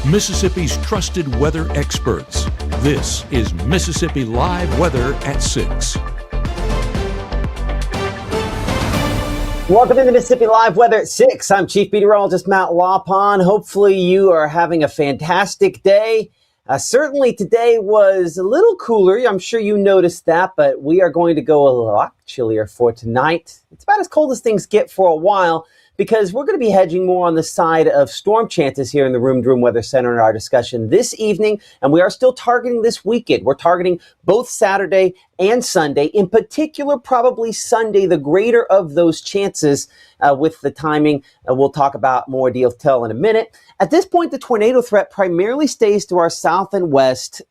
Mississippi's trusted weather experts. This is Mississippi Live Weather at 6. Welcome to Mississippi Live Weather at 6. I'm Chief Meteorologist Matt Lawpon. Hopefully you are having a fantastic day. Certainly today was a little cooler. I'm sure you noticed that, but we are going to go a lot chillier for tonight. It's about as cold as things get for a while, because we're going to be hedging more on the side of storm chances here in the Room to Room Weather Center in our discussion this evening. And we are still targeting this weekend. We're targeting both Saturday and Sunday. In particular, probably Sunday, the greater of those chances with the timing. We'll talk about more detail in a minute. At this point, the tornado threat primarily stays to our south and west,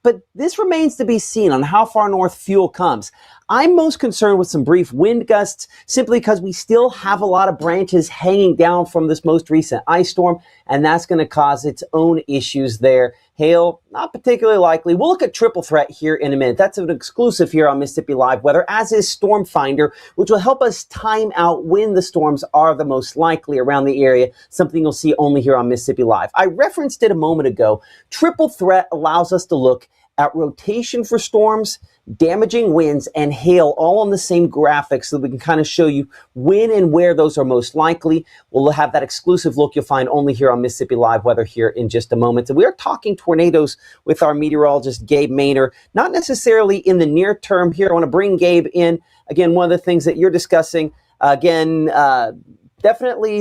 but this remains to be seen on how far north fuel comes. I'm most concerned with some brief wind gusts, simply because we still have a lot of branches hanging down from this most recent ice storm, and that's going to cause its own issues there. Hail, not particularly likely. We'll look at triple threat here in a minute. That's an exclusive here on Mississippi Live Weather, as is Storm Finder, which will help us time out when the storms are the most likely around the area, something you'll see only here on Mississippi Live. I referenced it a moment ago. Triple threat allows us to look at rotation for storms, damaging winds, and hail all on the same graphic, so that we can kind of show you when and where those are most likely. We'll have that exclusive look you'll find only here on Mississippi Live Weather here in just a moment. And we are talking tornadoes with our meteorologist, Gabe Maynor, not necessarily in the near term here. I want to bring Gabe in. Again, one of the things that you're discussing, definitely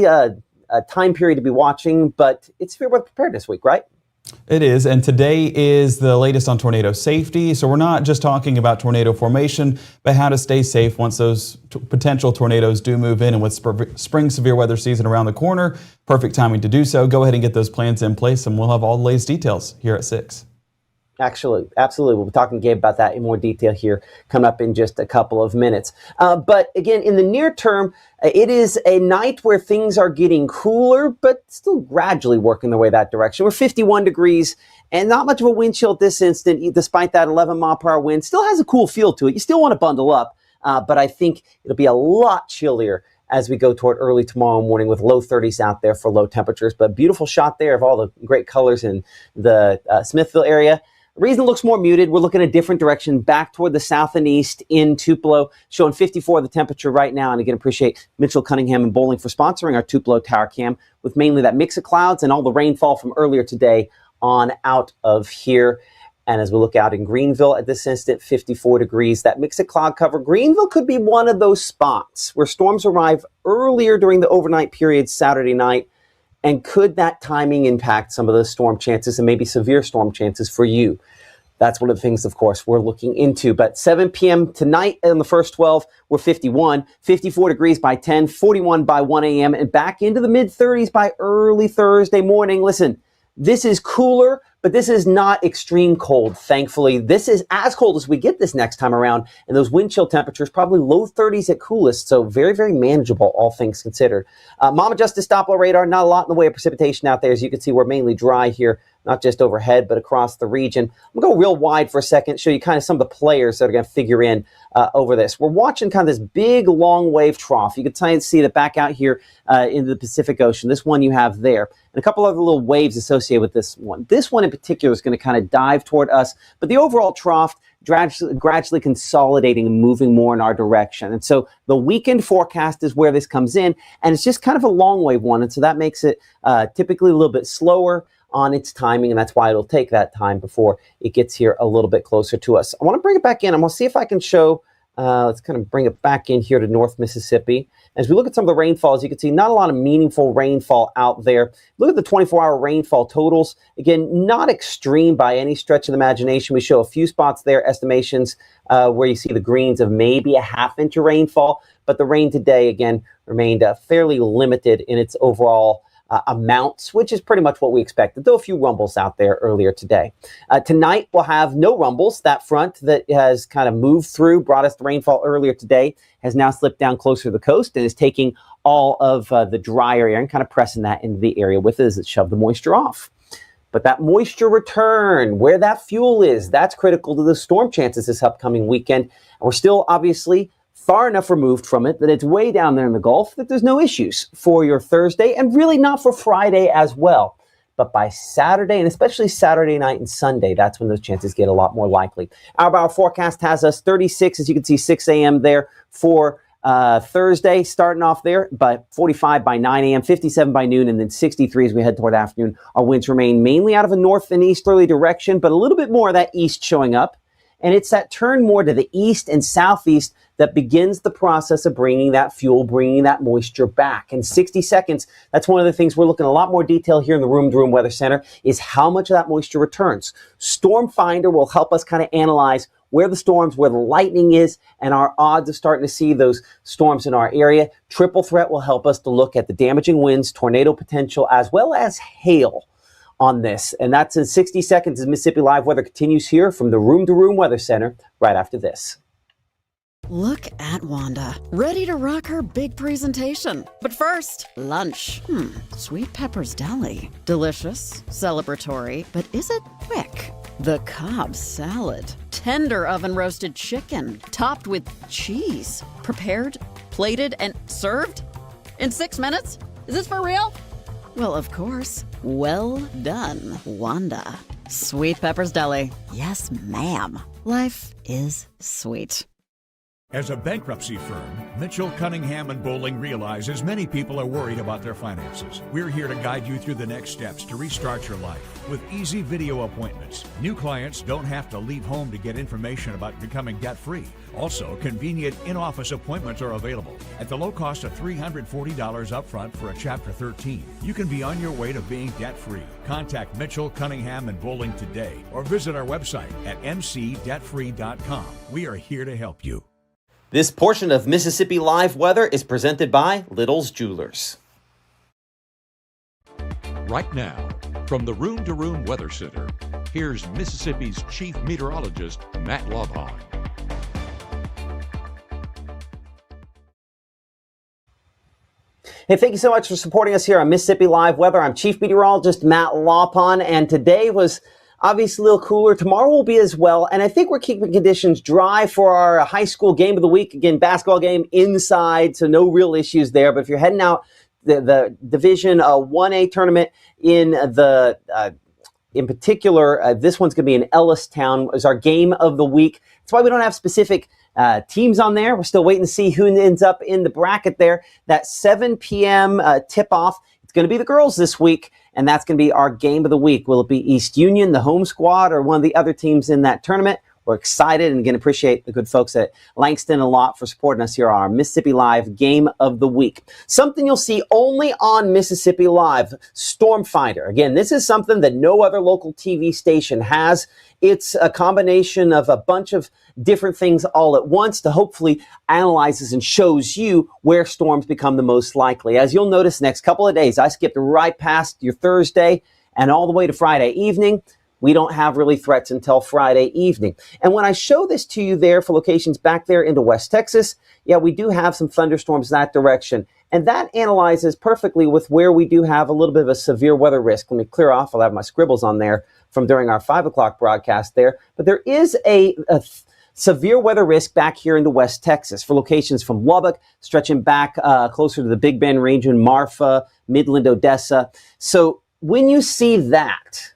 a time period to be watching, but it's Severe Weather Preparedness Week, right? It is, and today is the latest on tornado safety. So we're not just talking about tornado formation, but how to stay safe once those potential tornadoes do move in. And with spring severe weather season around the corner, perfect timing to do so. Go ahead and get those plans in place, and we'll have all the latest details here at 6. Actually, absolutely. We'll be talking to Gabe about that in more detail here coming up in just a couple of minutes. But again, in the near term, it is a night where things are getting cooler, but still gradually working their way that direction. We're 51 degrees and not much of a wind chill at this instant, despite that 11-mile-per-hour wind. Still has a cool feel to it. You still want to bundle up, but I think it'll be a lot chillier as we go toward early tomorrow morning, with low 30s out there for low temperatures. But beautiful shot there of all the great colors in the Smithville area. The reason it looks more muted, we're looking a different direction, back toward the south and east in Tupelo, showing 54 the temperature right now. And again, appreciate Mitchell, Cunningham, and Bowling for sponsoring our Tupelo Tower Cam, with mainly that mix of clouds and all the rainfall from earlier today on out of here. And as we look out in Greenville at this instant, 54 degrees, that mix of cloud cover. Greenville could be one of those spots where storms arrive earlier during the overnight period Saturday night. And could that timing impact some of the storm chances and maybe severe storm chances for you? That's one of the things, of course, we're looking into. But 7 p.m. tonight in the first 12, we're 51, 54 degrees by 10, 41 by 1 a.m., and back into the mid-30s by early Thursday morning. Listen, this is cooler, but this is not extreme cold, thankfully. This is as cold as we get this next time around, and those wind chill temperatures probably low 30s at coolest, so very, very manageable, all things considered. Mama Justice Doppler radar, not a lot in the way of precipitation out there. As you can see, we're mainly dry here, not just overhead, but across the region. I'm going to go real wide for a second, show you kind of some of the players that are going to figure in over this. We're watching kind of this big, long wave trough. You can see that back out here into the Pacific Ocean, this one you have there, and a couple other little waves associated with this one. This one in particular is going to kind of dive toward us, but the overall trough gradually consolidating and moving more in our direction. And so the weekend forecast is where this comes in, and it's just kind of a long wave one, and so that makes it typically a little bit slower on its timing, and that's why it'll take that time before it gets here a little bit closer to us. I want to bring it back in. I'm going to see if I can show, let's kind of bring it back in here to North Mississippi. As we look at some of the rainfalls, you can see not a lot of meaningful rainfall out there. Look at the 24-hour rainfall totals. Again, not extreme by any stretch of the imagination. We show a few spots there, estimations where you see the greens of maybe a half-inch of rainfall, but the rain today, again, remained fairly limited in its overall amounts, which is pretty much what we expected, though a few rumbles out there earlier today. Tonight, we'll have no rumbles. That front that has kind of moved through, brought us the rainfall earlier today, has now slipped down closer to the coast and is taking all of the drier air and kind of pressing that into the area with it as it shoved the moisture off. But that moisture return, where that fuel is, that's critical to the storm chances this upcoming weekend. And we're still obviously far enough removed from it that it's way down there in the Gulf that there's no issues for your Thursday, and really not for Friday as well. but by Saturday, and especially Saturday night and Sunday, that's when those chances get a lot more likely. Our forecast has us 36, as you can see, 6 a.m. there for Thursday, starting off there, but 45 by 9 a.m., 57 by noon, and then 63 as we head toward afternoon. Our winds remain mainly out of a north and easterly direction, but a little bit more of that east showing up. And it's that turn more to the east and southeast that begins the process of bringing that fuel, bringing that moisture back. In 60 seconds, that's one of the things we're looking at a lot more detail here in the Room to Room Weather Center, is how much of that moisture returns. Storm Finder will help us kind of analyze where the storms, where the lightning is, and our odds of starting to see those storms in our area. Triple Threat will help us to look at the damaging winds, tornado potential, as well as hail on this. And that's in 60 seconds as Mississippi Live Weather continues here from the Room to Room Weather Center right after this. Look at Wanda, ready to rock her big presentation. But first, lunch. Sweet Pepper's Deli. Delicious, celebratory, but is it quick? The Cobb salad. Tender oven roasted chicken, topped with cheese. Prepared, plated, and served? In 6 minutes? Is this for real? Well, of course. Well done, Wanda. Sweet Pepper's Deli. Yes, ma'am. Life is sweet. As a bankruptcy firm, Mitchell, Cunningham, and Bowling realizes many people are worried about their finances. We're here to guide you through the next steps to restart your life with easy video appointments. New clients don't have to leave home to get information about becoming debt-free. Also, convenient in-office appointments are available at the low cost of $340 upfront for a Chapter 13. You can be on your way to being debt-free. Contact Mitchell, Cunningham, and Bowling today or visit our website at mcdebtfree.com. We are here to help you. This portion of Mississippi Live Weather is presented by Little's Jewelers. Right now, from the Room to Room Weather Center, here's Mississippi's Chief Meteorologist, Matt Lovehon. Hey, thank you so much for supporting us here on Mississippi Live Weather. I'm Chief Meteorologist Matt Lovehon, and today was obviously a little cooler. Tomorrow will be as well. And I think we're keeping conditions dry for our high school game of the week. Again, basketball game inside, so no real issues there. But if you're heading out the Division 1A tournament in particular, this one's going to be in Ellistown as our game of the week. That's why we don't have specific teams on there. We're still waiting to see who ends up in the bracket there. That 7 p.m. tip-off, it's going to be the girls this week. And that's going to be our game of the week. Will it be East Union, the home squad, or one of the other teams in that tournament? We're excited and again appreciate the good folks at Langston a lot for supporting us here on our Mississippi Live Game of the Week. Something you'll see only on Mississippi Live, Storm Finder. Again, this is something that no other local TV station has. It's a combination of a bunch of different things all at once to hopefully analyzes and shows you where storms become the most likely. As you'll notice, next couple of days, I skipped right past your Thursday and all the way to Friday evening. We don't have really threats until Friday evening. And when I show this to you there for locations back there into West Texas, yeah, we do have some thunderstorms that direction. And that analyzes perfectly with where we do have a little bit of a severe weather risk. Let me clear off. I'll have my scribbles on there from during our 5 o'clock broadcast there. But there is a severe weather risk back here into West Texas for locations from Lubbock, stretching back closer to the Big Bend region, Marfa, Midland, Odessa. So when you see that,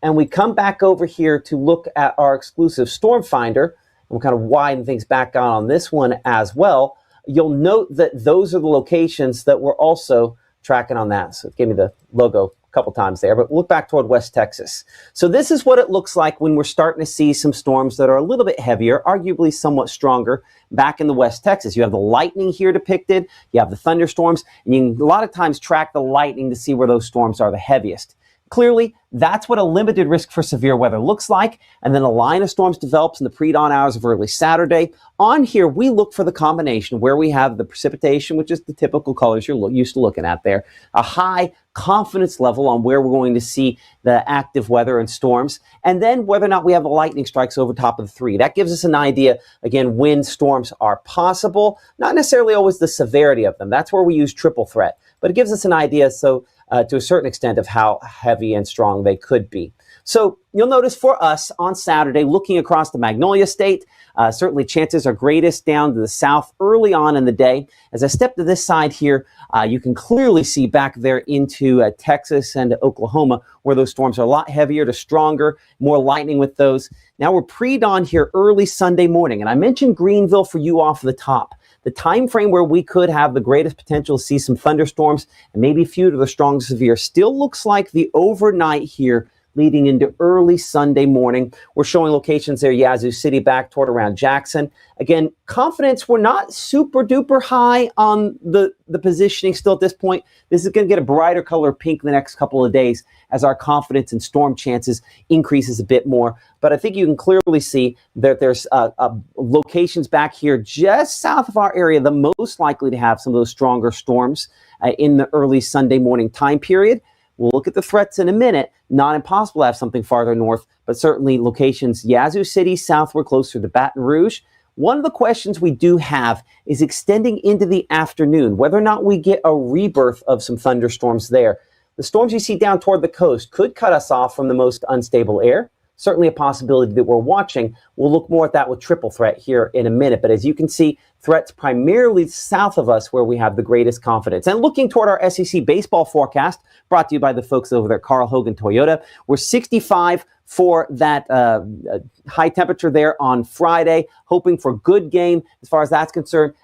and we come back over here to look at our exclusive Storm Finder, and we'll kind of widen things back on this one as well, you'll note that those are the locations that we're also tracking on that. So it gave me the logo a couple times there, but look back toward West Texas. So this is what it looks like when we're starting to see some storms that are a little bit heavier, arguably somewhat stronger back in the West Texas. You have the lightning here depicted, you have the thunderstorms, and you can a lot of times track the lightning to see where those storms are the heaviest. Clearly, that's what a limited risk for severe weather looks like. And then a line of storms develops in the pre-dawn hours of early Saturday. On here, we look for the combination where we have the precipitation, which is the typical colors you're used to looking at there, a high confidence level on where we're going to see the active weather and storms, and then whether or not we have the lightning strikes over top of the three. That gives us an idea, again, when storms are possible, not necessarily always the severity of them. That's where we use triple threat, but it gives us an idea. So to a certain extent of how heavy and strong they could be. So you'll notice for us on Saturday, looking across the Magnolia State, certainly chances are greatest down to the south early on in the day. As I step to this side here, you can clearly see back there into Texas and Oklahoma, where those storms are a lot heavier to stronger, more lightning with those. Now we're pre-dawn here early Sunday morning, and I mentioned Greenville for you off the top. The time frame where we could have the greatest potential to see some thunderstorms and maybe a few to the strong severe still looks like the overnight here leading into early Sunday morning. We're showing locations there, Yazoo City back toward around Jackson. Again, confidence, we're not super duper high on the positioning still at this point. This is going to get a brighter color pink the next couple of days as our confidence in storm chances increases a bit more. But I think you can clearly see that there's locations back here just south of our area, the most likely to have some of those stronger storms in the early Sunday morning time period. We'll look at the threats in a minute. Not impossible to have something farther north, but certainly locations Yazoo City, southward closer to Baton Rouge. One of the questions we do have is extending into the afternoon, whether or not we get a rebirth of some thunderstorms there. The storms you see down toward the coast could cut us off from the most unstable air. Certainly a possibility that we're watching. We'll look more at that with triple threat here in a minute. But as you can see, threats primarily south of us where we have the greatest confidence. And looking toward our SEC baseball forecast, brought to you by the folks over there at Carl Hogan Toyota, we're 65 for that high temperature there on Friday, hoping for a good game as far as that's concerned.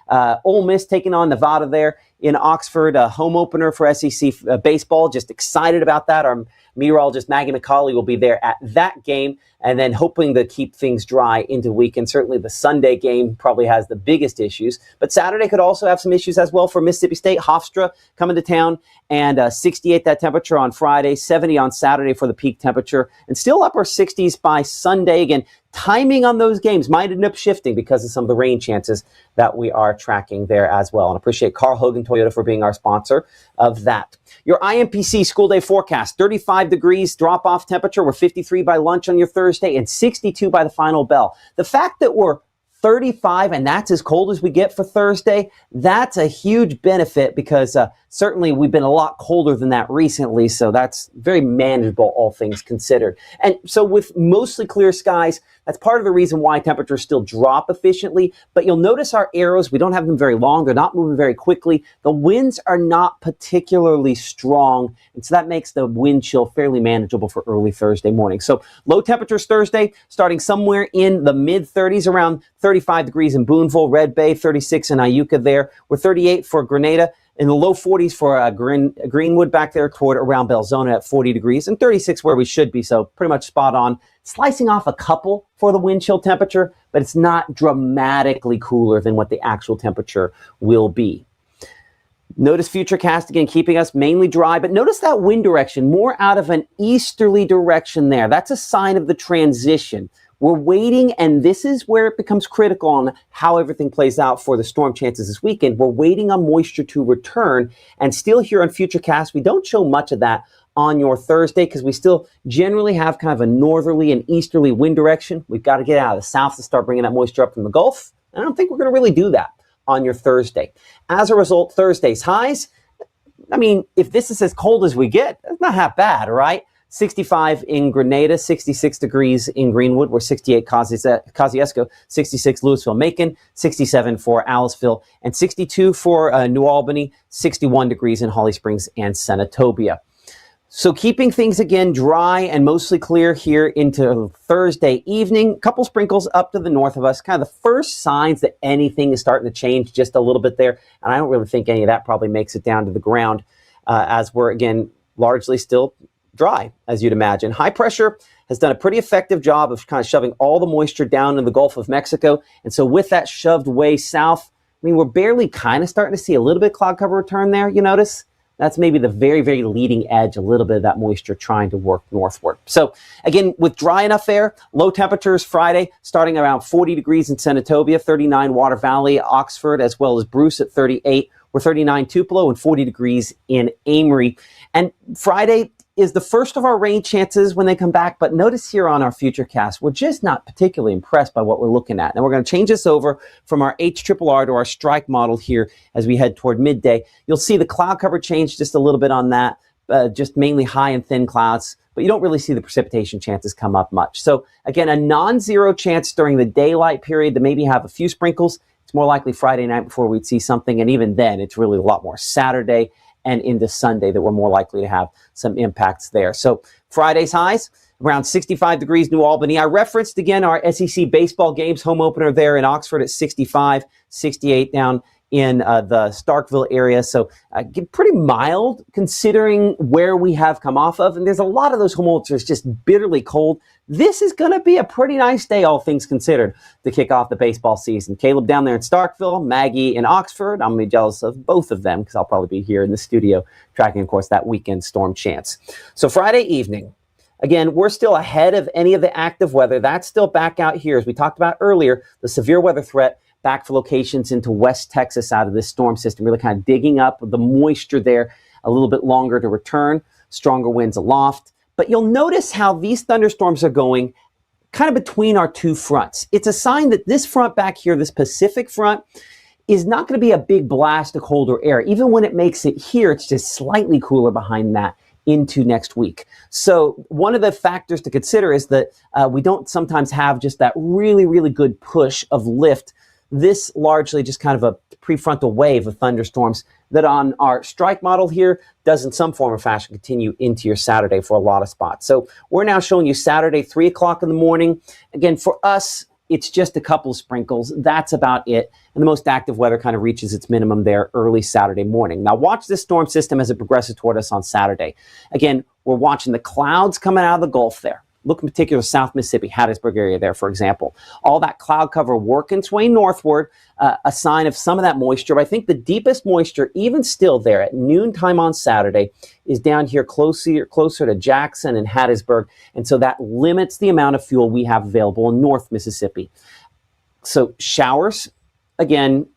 Ole Miss taking on Nevada there in Oxford, a home opener for SEC baseball. Just excited about that. Our meteorologist Maggie McCauley will be there at that game, and then hoping to keep things dry into weekend. Certainly the Sunday game probably has the biggest issues, but Saturday could also have some issues as well for Mississippi State. Hofstra coming to town, and 68 that temperature on Friday, 70 on Saturday for the peak temperature, and still upper 60s by Sunday. Again, timing on those games might end up shifting because of some of the rain chances that we are tracking there as well. And appreciate Carl Hogan Toyota for being our sponsor of that. Your IMPC school day forecast, 35 degrees drop-off temperature. We're 53 by lunch on your Thursday and 62 by the final bell. The fact that we're 35 and that's as cold as we get for Thursday, that's a huge benefit because certainly we've been a lot colder than that recently, so that's very manageable, all things considered. And so with mostly clear skies, that's part of the reason why temperatures still drop efficiently. But you'll notice our arrows, we don't have them very long. They're not moving very quickly. The winds are not particularly strong, and so that makes the wind chill fairly manageable for early Thursday morning. So low temperatures Thursday, starting somewhere in the mid-30s, around 35 degrees in Boonville, Red Bay, 36 in Iuka there. We're 38 for Grenada. In the low 40s for Greenwood back there toward around Belzona at 40 degrees and 36 where we should be. So pretty much spot on. Slicing off a couple for the wind chill temperature, but it's not dramatically cooler than what the actual temperature will be. Notice Futurecast again keeping us mainly dry, but notice that wind direction more out of an easterly direction there. That's a sign of the transition. We're waiting, and this is where it becomes critical on how everything plays out for the storm chances this weekend. We're waiting on moisture to return, and still here on Futurecast, we don't show much of that on your Thursday because we still generally have kind of a northerly and easterly wind direction. We've got to get out of the south to start bringing that moisture up from the Gulf. I don't think we're going to really do that on your Thursday. As a result, Thursday's highs, I mean, if this is as cold as we get, that's not half bad, right? 65 in Grenada, 66 degrees in Greenwood. We're 68 Kosciuszko, 66 Louisville-Macon, 67 for Aliceville, and 62 for New Albany, 61 degrees in Holly Springs and Senatobia. So keeping things again dry and mostly clear here into Thursday evening. A couple sprinkles up to the north of us. Kind of the first signs that anything is starting to change just a little bit there. And I don't really think any of that probably makes it down to the ground as we're, again, largely still dry, as you'd imagine. High pressure has done a pretty effective job of kind of shoving all the moisture down in the Gulf of Mexico. And so with that shoved way south, I mean, we're barely kind of starting to see a little bit of cloud cover return there, you notice? That's maybe the very, very leading edge, a little bit of that moisture trying to work northward. So again, with dry enough air, low temperatures Friday, starting around 40 degrees in Senatobia, 39 Water Valley, Oxford, as well as Bruce at 38. We're 39 Tupelo and 40 degrees in Amory. And Friday is the first of our rain chances when they come back. But notice here on our Futurecast, we're just not particularly impressed by what we're looking at. And we're going to change this over from our HRRR to our strike model here as we head toward midday. You'll see the cloud cover change just a little bit on that. just mainly high and thin clouds, but you don't really see the precipitation chances come up much. So again, a non-zero chance during the daylight period to maybe have a few sprinkles. It's more likely Friday night before we'd see something, and even then, it's really a lot more Saturday and into Sunday that we're more likely to have some impacts there. So Friday's highs, around 65 degrees New Albany. I referenced again our SEC baseball games, home opener there in Oxford at 65, 68 down in the Starkville area. So pretty mild considering where we have come off of. And there's a lot of those home openers just bitterly cold. This is going to be a pretty nice day, all things considered, to kick off the baseball season. Caleb down there in Starkville, Maggie in Oxford. I'm going to be jealous of both of them because I'll probably be here in the studio tracking, of course, that weekend storm chance. So Friday evening, again, we're still ahead of any of the active weather. That's still back out here. As we talked about earlier, the severe weather threat back for locations into West Texas out of this storm system, really kind of digging up the moisture there a little bit longer to return, stronger winds aloft. But you'll notice how these thunderstorms are going kind of between our two fronts. It's a sign that this front back here, this Pacific front, is not going to be a big blast of colder air. Even when it makes it here, it's just slightly cooler behind that into next week. So one of the factors to consider is that we don't sometimes have just that really, really good push of lift. This largely just kind of a prefrontal wave of thunderstorms that on our strike model here does in some form or fashion continue into your Saturday for a lot of spots. So we're now showing you Saturday, 3 o'clock in the morning. Again, for us, it's just a couple of sprinkles. That's about it. And the most active weather kind of reaches its minimum there early Saturday morning. Now watch this storm system as it progresses toward us on Saturday. Again, we're watching the clouds coming out of the Gulf there. Look in particular, South Mississippi, Hattiesburg area there, for example. All that cloud cover working its way northward, a sign of some of that moisture. But I think the deepest moisture, even still there at noontime on Saturday, is down here closer to Jackson and Hattiesburg. And so that limits the amount of fuel we have available in North Mississippi. So showers, again,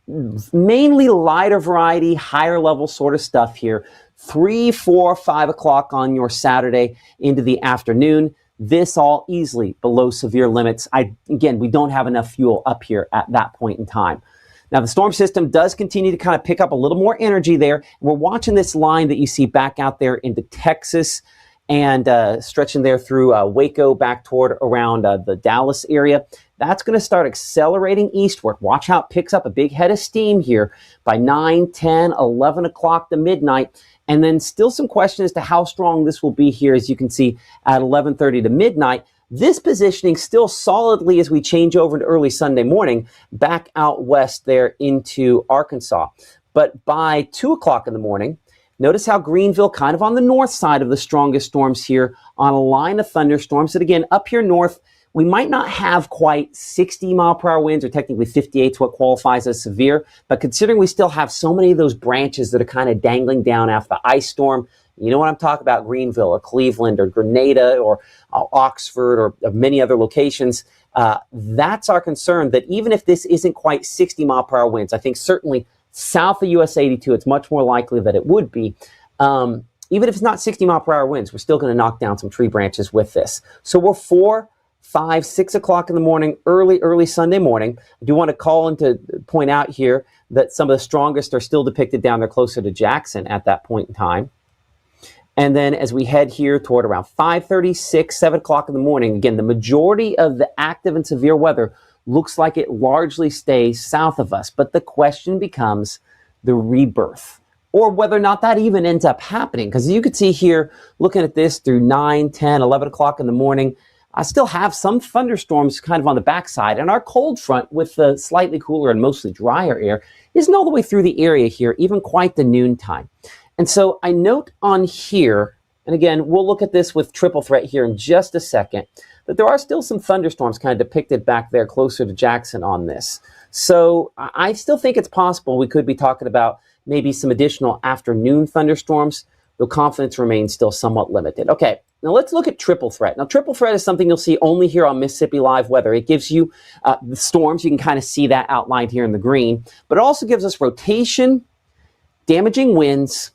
mainly lighter variety, higher level sort of stuff here. 3, 4, 5 o'clock on your Saturday into the afternoon. This all easily below severe limits. Again, we don't have enough fuel up here at that point in time. Now, the storm system does continue to kind of pick up a little more energy there. We're watching this line that you see back out there into Texas and stretching there through Waco back toward around the Dallas area. That's going to start accelerating eastward. Watch how it picks up a big head of steam here by 9, 10, 11 o'clock to midnight. And then still some question as to how strong this will be here, as you can see at 11:30 to midnight. This positioning still solidly as we change over to early Sunday morning back out west there into Arkansas. But by 2 o'clock in the morning, notice how Greenville kind of on the north side of the strongest storms here on a line of thunderstorms that, again, up here north, we might not have quite 60 mile per hour winds, or technically 58 is what qualifies as severe. But considering we still have so many of those branches that are kind of dangling down after the ice storm, you know what I'm talking about, Greenville or Cleveland or Grenada or Oxford or many other locations, that's our concern, that even if this isn't quite 60 mile per hour winds, I think certainly south of US 82, it's much more likely that it would be. Even if it's not 60 mile per hour winds, we're still going to knock down some tree branches with this. So we're 4, 5, 6 o'clock in the morning, early Sunday morning. I do want to call and to point out here that some of the strongest are still depicted down there closer to Jackson at that point in time. And then as we head here toward around 5:30, 6, 7 o'clock in the morning, again, the majority of the active and severe weather looks like it largely stays south of us. But the question becomes the rebirth, or whether or not that even ends up happening. Because you could see here, looking at this through 9, 10, 11 o'clock in the morning, I still have some thunderstorms kind of on the backside, and our cold front with the slightly cooler and mostly drier air isn't all the way through the area here, even quite the noontime. And so I note on here, and again, we'll look at this with triple threat here in just a second, that there are still some thunderstorms kind of depicted back there closer to Jackson on this. So I still think it's possible we could be talking about maybe some additional afternoon thunderstorms, though confidence remains still somewhat limited. Okay, now let's look at triple threat. Now, triple threat is something you'll see only here on Mississippi Live Weather. It gives you the storms. You can kind of see that outlined here in the green, but it also gives us rotation, damaging winds,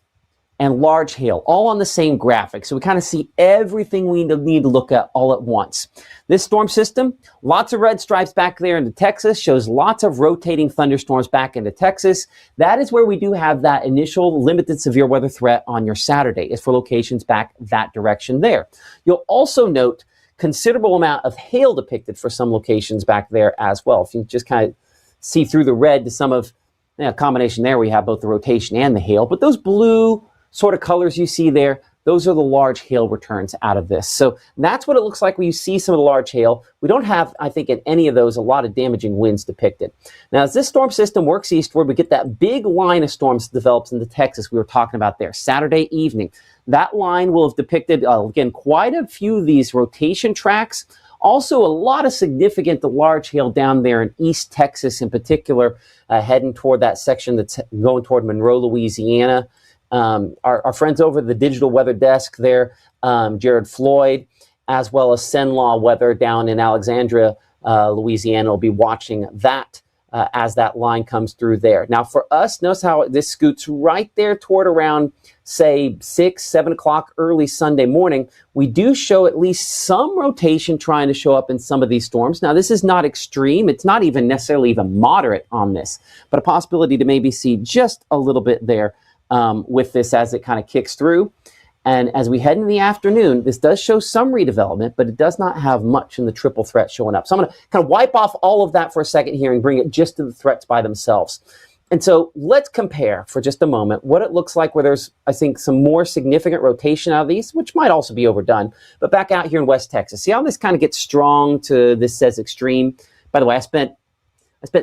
and large hail, all on the same graphic. So we kind of see everything we need to look at all at once. This storm system, lots of red stripes back there into Texas, shows lots of rotating thunderstorms back into Texas. That is where we do have that initial limited severe weather threat on your Saturday, is for locations back that direction there. You'll also note considerable amount of hail depicted for some locations back there as well. If you just kind of see through the red to some of, combination there, we have both the rotation and the hail, but those blue sort of colors you see there, those are the large hail returns out of this. So that's what it looks like when you see some of the large hail. We don't have, I think, in any of those, a lot of damaging winds depicted. Now, as this storm system works eastward, we get that big line of storms that develops into Texas we were talking about there, Saturday evening. That line will have depicted, again, quite a few of these rotation tracks. Also, a lot of significant large hail down there in East Texas in particular, heading toward that section that's going toward Monroe, Louisiana. Our friends over at the Digital Weather Desk there, Jared Floyd, as well as Senlaw Weather down in Alexandria, Louisiana, will be watching that as that line comes through there. Now for us, notice how this scoots right there toward around, say, 6, 7 o'clock early Sunday morning. We do show at least some rotation trying to show up in some of these storms. Now this is not extreme. It's not even necessarily even moderate on this, but a possibility to maybe see just a little bit there with this as it kind of kicks through. And as we head in the afternoon, this does show some redevelopment, but it does not have much in the triple threat showing up. So I'm going to kind of wipe off all of that for a second here and bring it just to the threats by themselves. And so let's compare for just a moment what it looks like where there's, I think, some more significant rotation out of these, which might also be overdone. But back out here in West Texas, see how this kind of gets strong to this says extreme? By the way, I spent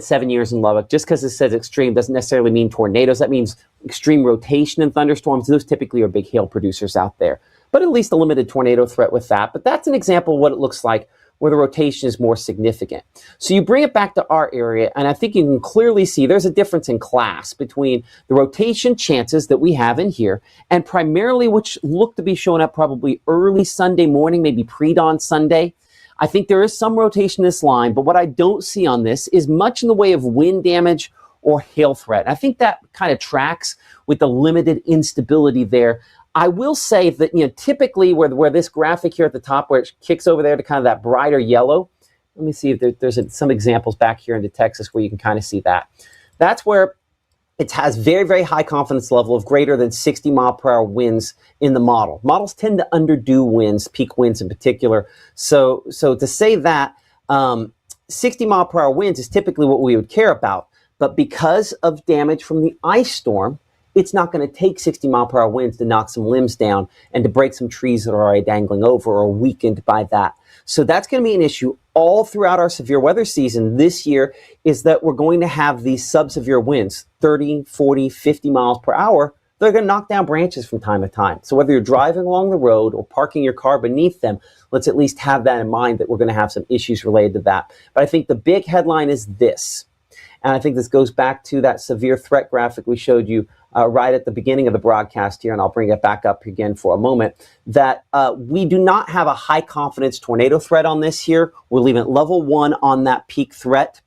7 years in Lubbock. Just because it says extreme doesn't necessarily mean tornadoes. That means extreme rotation and thunderstorms. Those typically are big hail producers out there. But at least a limited tornado threat with that. But that's an example of what it looks like where the rotation is more significant. So you bring it back to our area, and I think you can clearly see there's a difference in class between the rotation chances that we have in here and primarily which look to be showing up probably early Sunday morning, maybe pre-dawn Sunday. I think there is some rotation in this line, but what I don't see on this is much in the way of wind damage or hail threat. I think that kind of tracks with the limited instability there. I will say that, typically where this graphic here at the top, where it kicks over there to kind of that brighter yellow, let me see if there's some examples back here into Texas where you can kind of see that. That's where it has very, very high confidence level of greater than 60 mile per hour winds in the model. Models tend to underdo winds, peak winds in particular. So to say that 60 mile per hour winds is typically what we would care about. But because of damage from the ice storm, it's not going to take 60 mile per hour winds to knock some limbs down and to break some trees that are already dangling over or weakened by that. So that's going to be an issue all throughout our severe weather season this year, is that we're going to have these sub-severe winds, 30, 40, 50 miles per hour. They're going to knock down branches from time to time. So whether you're driving along the road or parking your car beneath them, let's at least have that in mind, that we're going to have some issues related to that. But I think the big headline is this. And I think this goes back to that severe threat graphic we showed you right at the beginning of the broadcast here, and I'll bring it back up again for a moment, that we do not have a high confidence tornado threat on this here. We're leaving it level 1 on that peak threat.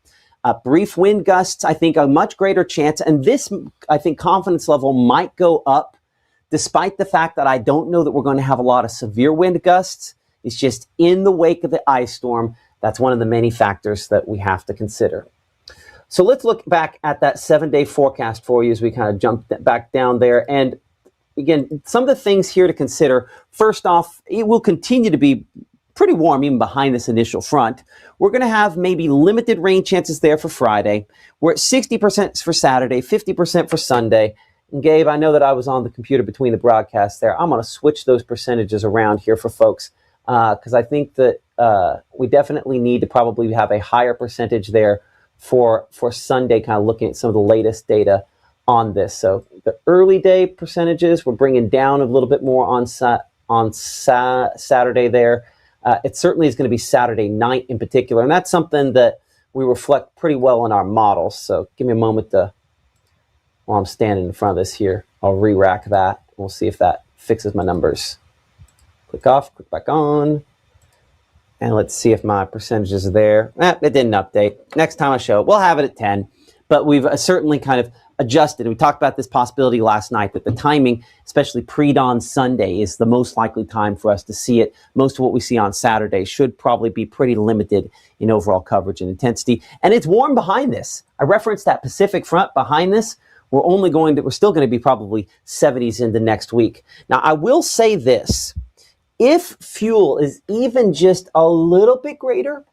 Brief wind gusts, I think, a much greater chance, and this, I think, confidence level might go up, despite the fact that I don't know that we're going to have a lot of severe wind gusts. It's just in the wake of the ice storm. That's one of the many factors that we have to consider. So let's look back at that 7-day forecast for you as we kind of jump back down there. And again, some of the things here to consider. First off, it will continue to be pretty warm even behind this initial front. We're going to have maybe limited rain chances there for Friday. We're at 60% for Saturday, 50% for Sunday. And Gabe, I know that I was on the computer between the broadcasts there. I'm going to switch those percentages around here for folks because I think that we definitely need to probably have a higher percentage there for Sunday, kind of looking at some of the latest data on this. So the early day percentages, we're bringing down a little bit more on Saturday there. It certainly is going to be Saturday night in particular, and that's something that we reflect pretty well in our models. So give me a moment while I'm standing in front of this here, I'll re-rack that. We'll see if that fixes my numbers. Click off, click back on. And let's see if my percentages are there. It didn't update. Next time I show it, we'll have it at 10. But we've certainly kind of adjusted. We talked about this possibility last night that the timing, especially pre-dawn Sunday, is the most likely time for us to see it. Most of what we see on Saturday should probably be pretty limited in overall coverage and intensity. And it's warm behind this. I referenced that Pacific front behind this. We're still going to be probably 70s into next week. Now, I will say this. If fuel is even just a little bit greater,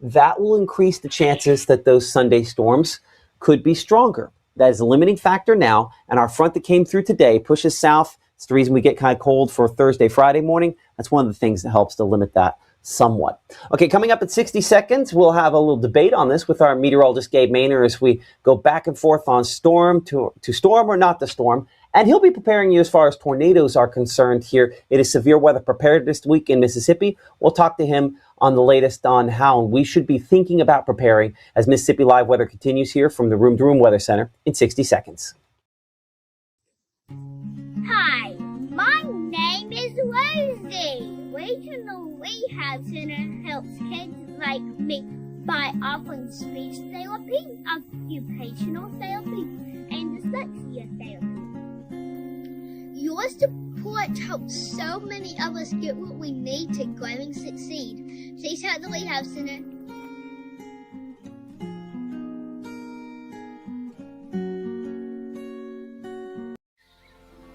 that will increase the chances that those Sunday storms could be stronger. That is a limiting factor now, and our front that came through today pushes south. It's the reason we get kind of cold for Thursday, Friday morning. That's one of the things that helps to limit that somewhat. Okay, coming up at 60 seconds, we'll have a little debate on this with our meteorologist Gabe Maynor as we go back and forth on storm to storm or not to storm. And he'll be preparing you as far as tornadoes are concerned here. It is severe weather preparedness week in Mississippi. We'll talk to him on the latest on how we should be thinking about preparing as Mississippi Live Weather continues here from the Room to Room Weather Center in 60 seconds. Hi, my name is Rosie. Regional Rehab Center helps kids like me by offering speech therapy, occupational therapy, and dyslexia therapy. Your support helps so many of us get what we need to grow and succeed. Please help the Rehab Center.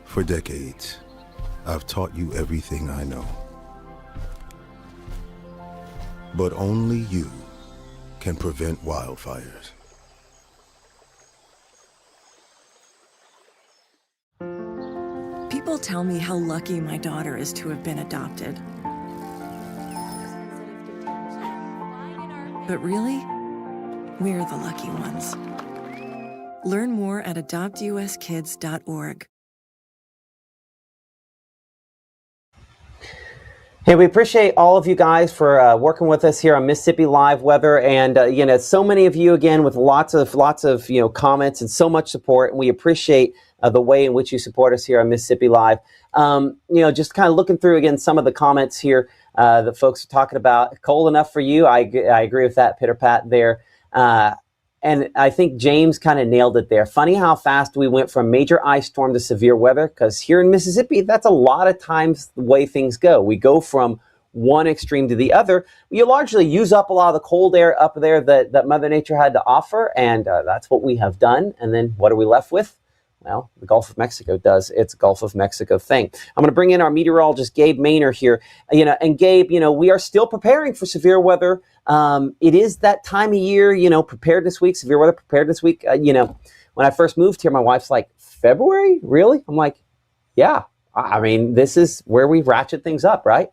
For decades, I've taught you everything I know. But only you can prevent wildfires. People tell me how lucky my daughter is to have been adopted. But really, we're the lucky ones. Learn more at adoptuskids.org. Hey, we appreciate all of you guys for working with us here on Mississippi Live Weather, and so many of you again with lots of comments and so much support, and we appreciate the way in which you support us here on Mississippi Live. Just kind of looking through again some of the comments here that folks are talking about. Cold enough for you? I agree with that, Pitter Pat there. And I think James kind of nailed it there. Funny how fast we went from major ice storm to severe weather, because here in Mississippi, that's a lot of times the way things go. We go from one extreme to the other. You largely use up a lot of the cold air up there that Mother Nature had to offer, and that's what we have done. And then what are we left with? Well, the Gulf of Mexico does its Gulf of Mexico thing. I'm going to bring in our meteorologist, Gabe Maynor here. And Gabe, we are still preparing for severe weather. It is that time of year, preparedness week, severe weather preparedness week. When I first moved here, my wife's like, February? Really? I'm like, yeah. I mean, this is where we ratchet things up, right?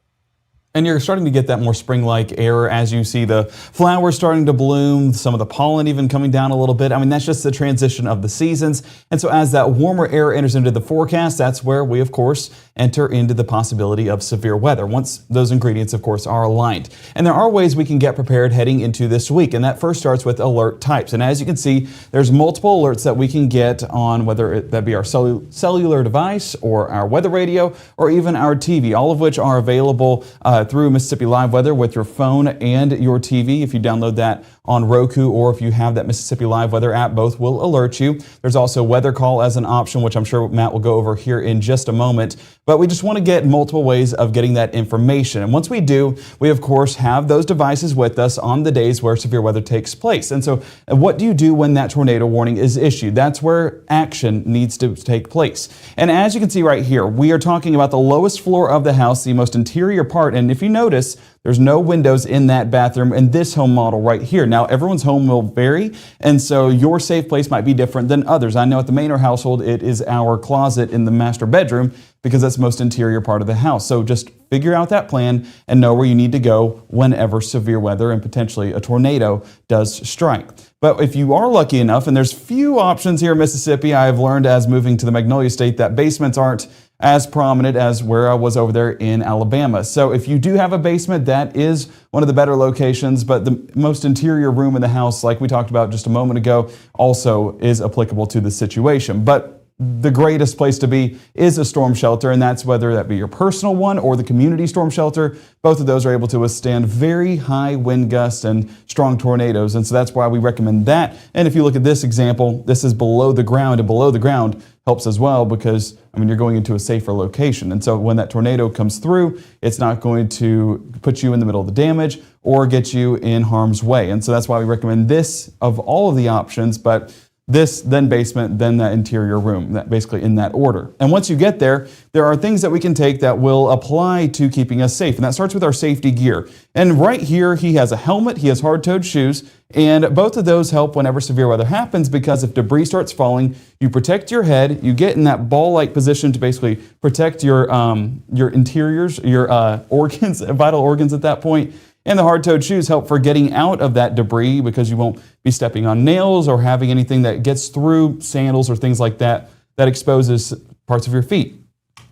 And you're starting to get that more spring-like air as you see the flowers starting to bloom, some of the pollen even coming down a little bit. I mean, that's just the transition of the seasons. And so as that warmer air enters into the forecast, that's where we, of course, enter into the possibility of severe weather, once those ingredients, of course, are aligned. And there are ways we can get prepared heading into this week. And that first starts with alert types. And as you can see, there's multiple alerts that we can get on whether that be our cellular device or our weather radio or even our TV, all of which are available through Mississippi Live Weather with your phone and your TV. If you download that on Roku or if you have that Mississippi Live Weather app, both will alert you. There's also Weather Call as an option, which I'm sure Matt will go over here in just a moment. But we just want to get multiple ways of getting that information. And once we do, we of course have those devices with us on the days where severe weather takes place. And so what do you do when that tornado warning is issued? That's where action needs to take place. And as you can see right here, we are talking about the lowest floor of the house, the most interior part. And if you notice, there's no windows in that bathroom in this home model right here. Now, everyone's home will vary, and so your safe place might be different than others. I know at the Maynor household, it is our closet in the master bedroom because that's the most interior part of the house. So just figure out that plan and know where you need to go whenever severe weather and potentially a tornado does strike. But if you are lucky enough, and there's few options here in Mississippi, I have learned as moving to the Magnolia State that basements aren't as prominent as where I was over there in Alabama. So if you do have a basement, that is one of the better locations, but the most interior room in the house, like we talked about just a moment ago, also is applicable to the situation. But the greatest place to be is a storm shelter, and that's whether that be your personal one or the community storm shelter. Both of those are able to withstand very high wind gusts and strong tornadoes, and so that's why we recommend that. And if you look at this example, this is below the ground, and below the ground helps as well because, I mean, you're going into a safer location. And so when that tornado comes through, it's not going to put you in the middle of the damage or get you in harm's way. And so that's why we recommend this of all of the options, but this, then basement, then that interior room, that basically in that order. And once you get there, there are things that we can take that will apply to keeping us safe. And that starts with our safety gear. And right here, he has a helmet, he has hard-toed shoes, and both of those help whenever severe weather happens because if debris starts falling, you protect your head, you get in that ball-like position to basically protect your interiors, your organs, vital organs at that point. And the hard-toed shoes help for getting out of that debris because you won't be stepping on nails or having anything that gets through sandals or things like that that exposes parts of your feet.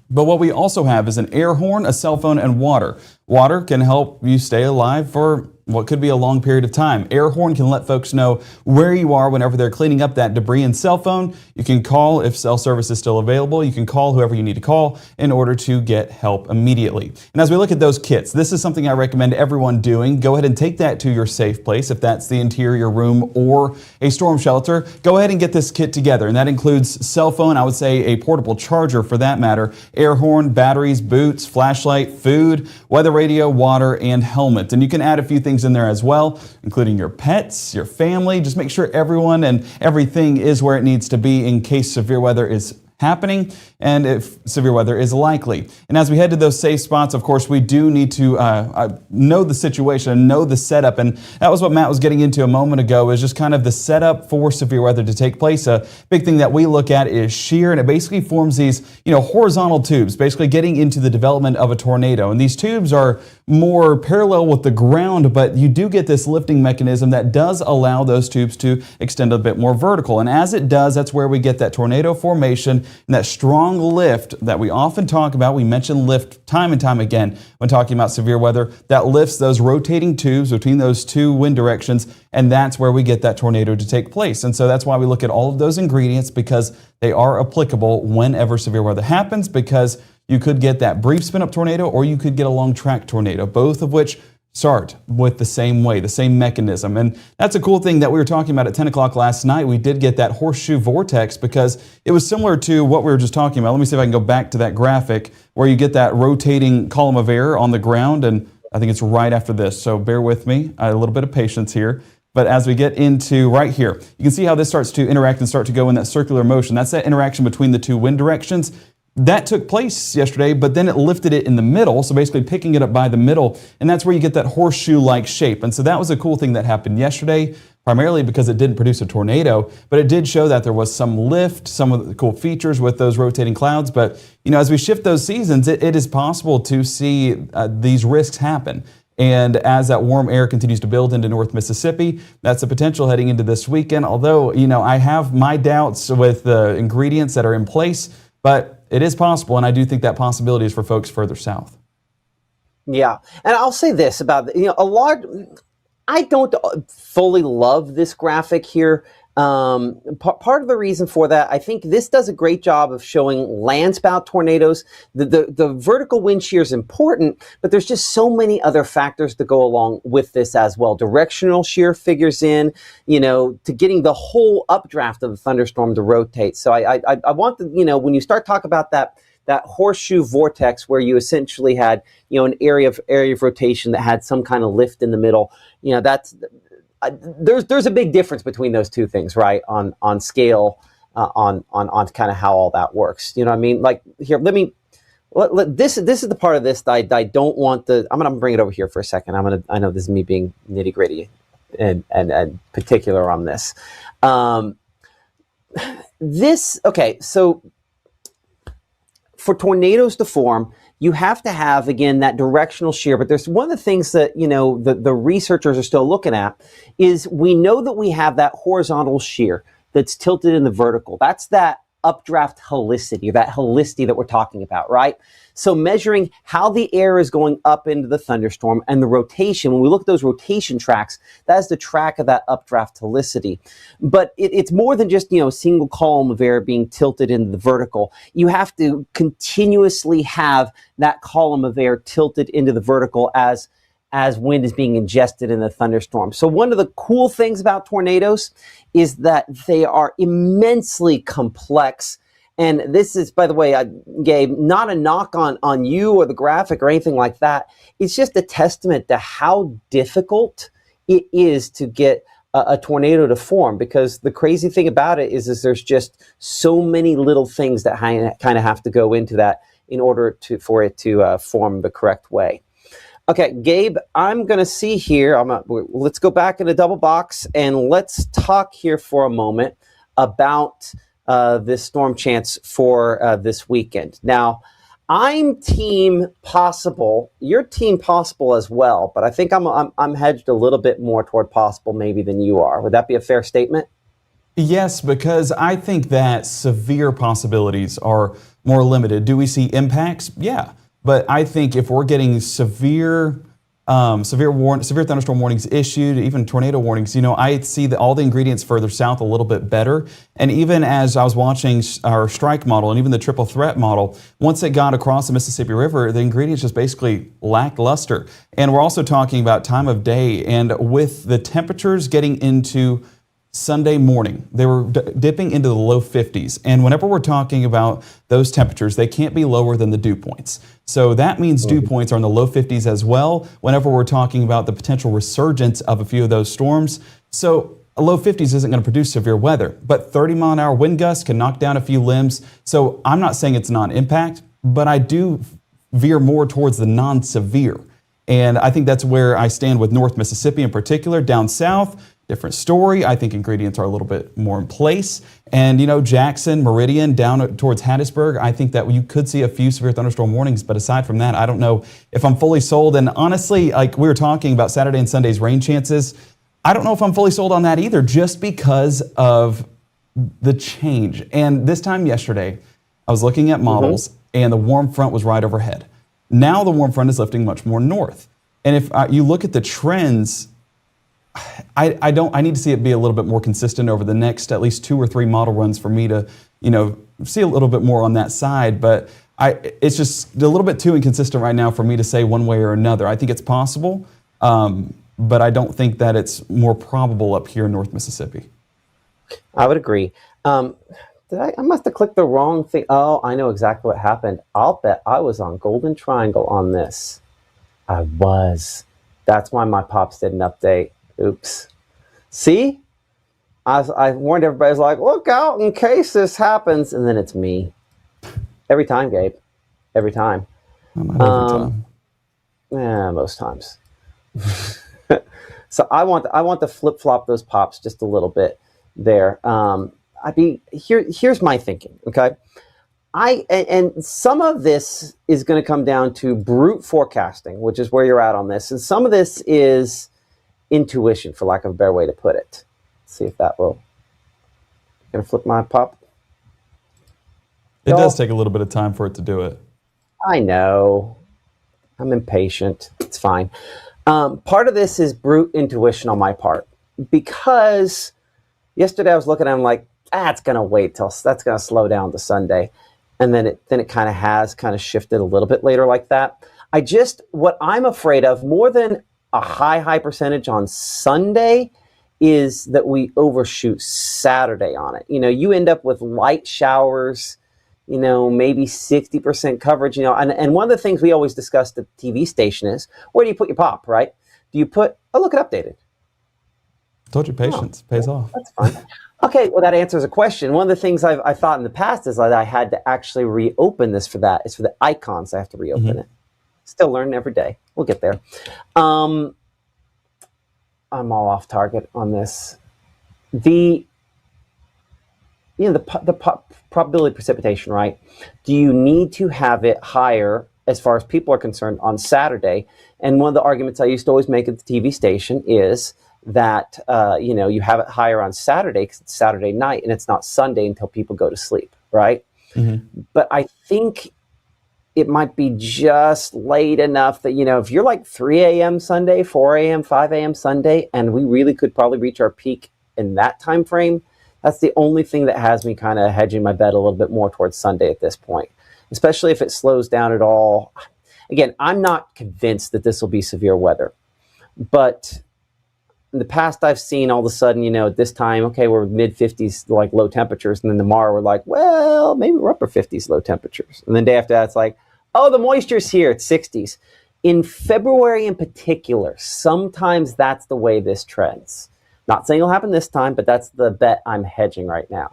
But what we also have is an air horn, a cell phone, and water. Water can help you stay alive for what could be a long period of time. Air horn can let folks know where you are whenever they're cleaning up that debris. And cell phone, you can call if cell service is still available. You can call whoever you need to call in order to get help immediately. And as we look at those kits, this is something I recommend everyone doing. Go ahead and take that to your safe place. If that's the interior room or a storm shelter, go ahead and get this kit together. And that includes cell phone, I would say a portable charger for that matter, air horn, batteries, boots, flashlight, food, weather radio, water, and helmet. And you can add a few things in there as well, including your pets, your family. Just make sure everyone and everything is where it needs to be in case severe weather is happening and if severe weather is likely. And as we head to those safe spots, of course, we do need to know the situation and know the setup. And that was what Matt was getting into a moment ago, is just kind of the setup for severe weather to take place. A big thing that we look at is shear, and it basically forms these, horizontal tubes, basically getting into the development of a tornado. And these tubes are more parallel with the ground, but you do get this lifting mechanism that does allow those tubes to extend a bit more vertical. And as it does, that's where we get that tornado formation and that strong lift that we often talk about. We mention lift time and time again when talking about severe weather. That lifts those rotating tubes between those two wind directions, and that's where we get that tornado to take place. And so that's why we look at all of those ingredients, because they are applicable whenever severe weather happens, because you could get that brief spin-up tornado or you could get a long track tornado, both of which start with the same way, the same mechanism. And that's a cool thing that we were talking about at 10 o'clock last night. We did get that horseshoe vortex because it was similar to what we were just talking about. Let me see if I can go back to that graphic where you get that rotating column of air on the ground, and I think it's right after this. So bear with me, a little bit of patience here. But as we get into right here, you can see how this starts to interact and start to go in that circular motion. That's that interaction between the two wind directions. That took place yesterday, but then it lifted it in the middle, so basically picking it up by the middle, and that's where you get that horseshoe-like shape. And so that was a cool thing that happened yesterday, primarily because it didn't produce a tornado, but it did show that there was some lift, some of the cool features with those rotating clouds. But, as we shift those seasons, it is possible to see these risks happen. And as that warm air continues to build into North Mississippi, that's a potential heading into this weekend. Although, I have my doubts with the ingredients that are in place, but it is possible, and I do think that possibility is for folks further south. Yeah, and I'll say this about, I don't fully love this graphic here. Part of the reason for that, I think this does a great job of showing landspout tornadoes. The vertical wind shear is important, but there's just so many other factors that go along with this as well. Directional shear figures in, to getting the whole updraft of the thunderstorm to rotate. So I want when you start talking about that horseshoe vortex where you essentially had, an area of rotation that had some kind of lift in the middle, that's, there's a big difference between those two things, right? On scale, on kind of how all that works. You know what I mean? Like here, this is the part of this that I don't want to. I'm gonna bring it over here for a second. I know this is me being nitty gritty and particular on this. Okay, so for tornadoes to form, you have to have, again, that directional shear. But there's one of the things that, the researchers are still looking at is we know that we have that horizontal shear that's tilted in the vertical. That's that updraft helicity, or that helicity that we're talking about, right? So measuring how the air is going up into the thunderstorm and the rotation, when we look at those rotation tracks, that's the track of that updraft helicity. But it's more than just, a single column of air being tilted into the vertical. You have to continuously have that column of air tilted into the vertical as wind is being ingested in the thunderstorm. So one of the cool things about tornadoes is that they are immensely complex. And this is, by the way, Gabe, not a knock on you or the graphic or anything like that. It's just a testament to how difficult it is to get a tornado to form, because the crazy thing about it is there's just so many little things that kind of have to go into that in order for it to form the correct way. Okay, Gabe, I'm going to see here. Let's go back in a double box and let's talk here for a moment about this storm chance for this weekend. Now, I'm team possible. You're team possible as well, but I think I'm hedged a little bit more toward possible maybe than you are. Would that be a fair statement? Yes, because I think that severe possibilities are more limited. Do we see impacts? Yeah. But I think if we're getting severe thunderstorm warnings issued, even tornado warnings, I see all the ingredients further south a little bit better. And even as I was watching our strike model and even the triple threat model, once it got across the Mississippi River, the ingredients just basically lackluster. And we're also talking about time of day. And with the temperatures getting into Sunday morning, they were dipping into the low 50s. And whenever we're talking about those temperatures, they can't be lower than the dew points. So that means dew points are in the low 50s as well whenever we're talking about the potential resurgence of a few of those storms. So a low 50s isn't going to produce severe weather, but 30-mile-an-hour wind gusts can knock down a few limbs. So I'm not saying it's non-impact, but I do veer more towards the non-severe. And I think that's where I stand with North Mississippi in particular. Down south, different story. I think ingredients are a little bit more in place. And, Jackson, Meridian, down towards Hattiesburg, I think that you could see a few severe thunderstorm warnings. But aside from that, I don't know if I'm fully sold. And honestly, like we were talking about Saturday and Sunday's rain chances, I don't know if I'm fully sold on that either, just because of the change. And this time yesterday, I was looking at models and the warm front was right overhead. Now the warm front is lifting much more north. And if you look at the trends, I need to see it be a little bit more consistent over the next at least 2 or 3 model runs for me to, see a little bit more on that side. But it's just a little bit too inconsistent right now for me to say one way or another. I think it's possible, but I don't think that it's more probable up here in North Mississippi. I would agree. I must have clicked the wrong thing. Oh, I know exactly what happened. I'll bet I was on Golden Triangle on this. I was. That's why my pops didn't update. Oops. See? I warned everybody, I was like, look out in case this happens. And then it's me. Every time, Gabe. Every time. Not every time. Yeah, most times. So I want to flip-flop those pops just a little bit there. Here's my thinking, okay? And some of this is going to come down to brute forecasting, which is where you're at on this. And some of this is intuition, for lack of a better way to put it. Let's see if that will. Gonna flip my pop. It does take a little bit of time for it to do it. I know. I'm impatient. It's fine. Part of this is brute intuition on my part, because yesterday I was looking at it, I'm like, it's gonna wait till that's gonna slow down to Sunday, and then it kind of shifted a little bit later like that. What I'm afraid of more than a high percentage on Sunday is that we overshoot Saturday on it. You end up with light showers, maybe 60% coverage, and one of the things we always discuss at the TV station is, where do you put your pop, right? Do you put, look at updated. Told you patience pays off. That's fine. Okay, well, that answers a question. One of the things I thought in the past is that I had to actually reopen this for that. It's for the icons. I have to reopen it. Still learning every day. We'll get there. I'm all off target on this. The probability of precipitation, right? Do you need to have it higher as far as people are concerned on Saturday? And one of the arguments I used to always make at the TV station is that you have it higher on Saturday because it's Saturday night and it's not Sunday until people go to sleep. right? Mm-hmm. But I think it might be just late enough that, if you're like 3 a.m. Sunday, 4 a.m., 5 a.m. Sunday, and we really could probably reach our peak in that time frame, that's the only thing that has me kind of hedging my bet a little bit more towards Sunday at this point, especially if it slows down at all. Again, I'm not convinced that this will be severe weather, but in the past I've seen all of a sudden, at this time, okay, we're mid 50s, like low temperatures. And then tomorrow we're like, well, maybe we're upper 50s, low temperatures. And then the day after that, it's like, oh, the moisture's here, it's 60s. In February in particular, sometimes that's the way this trends. Not saying it'll happen this time, but that's the bet I'm hedging right now.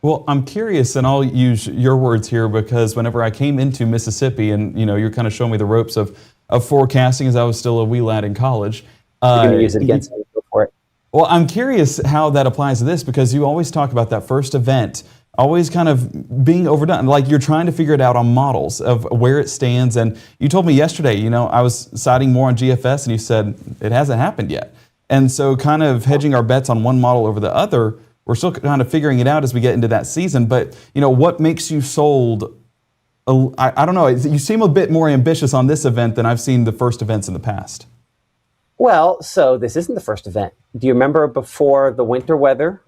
Well, I'm curious, and I'll use your words here, because whenever I came into Mississippi, and you're kind of showing me the ropes of forecasting as I was still a wee lad in college. You're going to use it against me for it. Well, I'm curious how that applies to this, because you always talk about that first event always kind of being overdone. Like you're trying to figure it out on models of where it stands. And you told me yesterday, I was citing more on GFS, and you said it hasn't happened yet. And so kind of hedging our bets on one model over the other, we're still kind of figuring it out as we get into that season. But, what makes you sold? I don't know. You seem a bit more ambitious on this event than I've seen the first events in the past. Well, so this isn't the first event. Do you remember before the winter weather,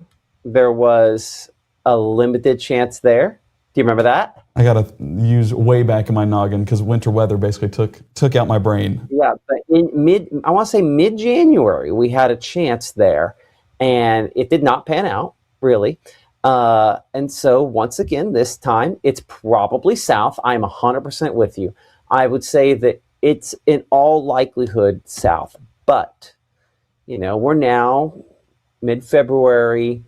there was a limited chance there? Do you remember that? I got to use way back in my noggin because winter weather basically took out my brain. Yeah, but in mid-January, we had a chance there, and it did not pan out, really. And so once again, this time, it's probably south. I'm 100% with you. I would say that it's in all likelihood south. But, we're now mid-February,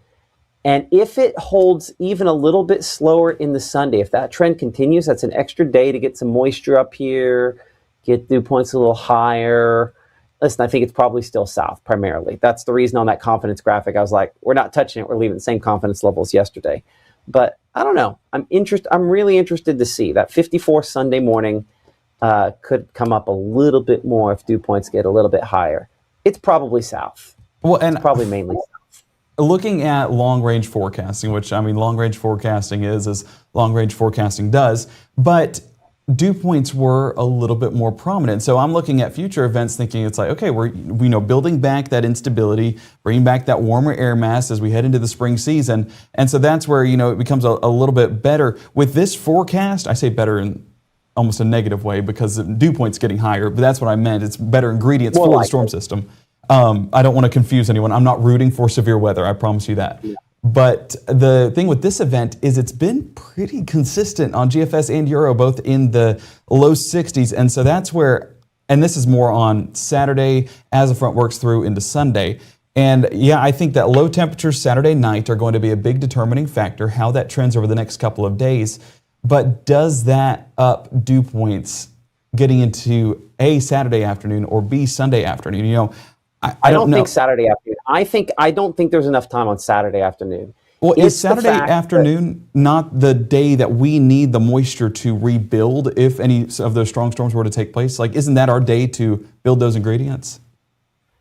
and if it holds even a little bit slower in the Sunday, if that trend continues, that's an extra day to get some moisture up here, get dew points a little higher. Listen, I think it's probably still south primarily. That's the reason on that confidence graphic, I was like, we're not touching it. We're leaving the same confidence levels yesterday. But I don't know. I'm really interested to see. That 54 Sunday morning could come up a little bit more if dew points get a little bit higher. It's probably south. Well, and it's probably mainly south. Looking at long-range forecasting, which, long-range forecasting is as long-range forecasting does, but dew points were a little bit more prominent. So I'm looking at future events thinking it's like, okay, we're building back that instability, bringing back that warmer air mass as we head into the spring season. And so that's where, it becomes a little bit better. With this forecast, I say better in almost a negative way because the dew point's getting higher, but that's what I meant. It's better ingredients for the storm system. I don't want to confuse anyone. I'm not rooting for severe weather. I promise you that. Yeah. But the thing with this event is it's been pretty consistent on GFS and Euro, both in the low 60s. And so that's where, and this is more on Saturday as the front works through into Sunday. And yeah, I think that low temperatures Saturday night are going to be a big determining factor, how that trends over the next couple of days. But does that up dew points getting into A, Saturday afternoon, or B, Sunday afternoon? I don't know. Think Saturday afternoon. I don't think there's enough time on Saturday afternoon. Well, is Saturday afternoon not the day that we need the moisture to rebuild if any of those strong storms were to take place? Like, isn't that our day to build those ingredients?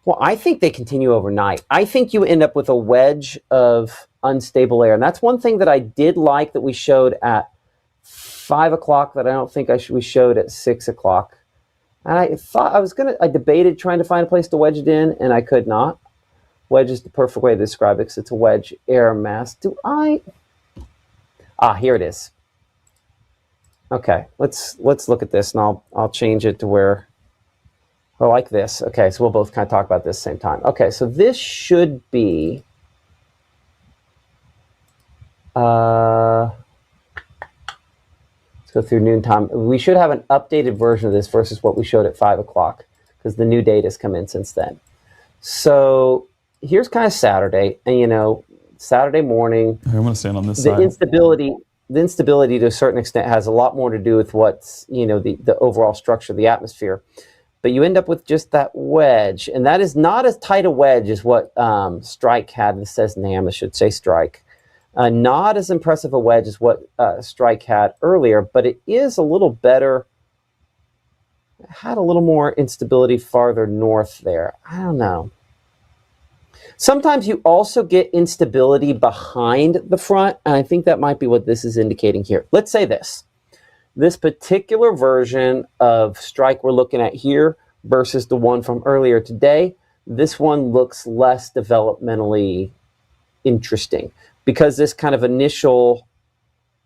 Well, I think they continue overnight. I think you end up with a wedge of unstable air. And that's one thing that I did like that we showed at 5 o'clock that I don't think we showed at 6 o'clock. And I debated trying to find a place to wedge it in, and I could not. Wedge is the perfect way to describe it because it's a wedge air mass. Here it is. Okay, let's look at this, and I'll change it to where, like this. Okay, so we'll both kind of talk about this at the same time. Okay, so this should be, let's go through noontime. We should have an updated version of this versus what we showed at 5 o'clock because the new data's come in since then. So here's kind of Saturday, and Saturday morning. I'm going to stand on this side. The instability to a certain extent has a lot more to do with what's, the overall structure of the atmosphere. But you end up with just that wedge, and that is not as tight a wedge as what Strike had. This says NAM, I should say Strike. Not as impressive a wedge as what Strike had earlier, but it is a little better. It had a little more instability farther north there. I don't know. Sometimes you also get instability behind the front, and I think that might be what this is indicating here. Let's say this particular version of strike we're looking at here versus the one from earlier today, this one looks less developmentally interesting because this kind of initial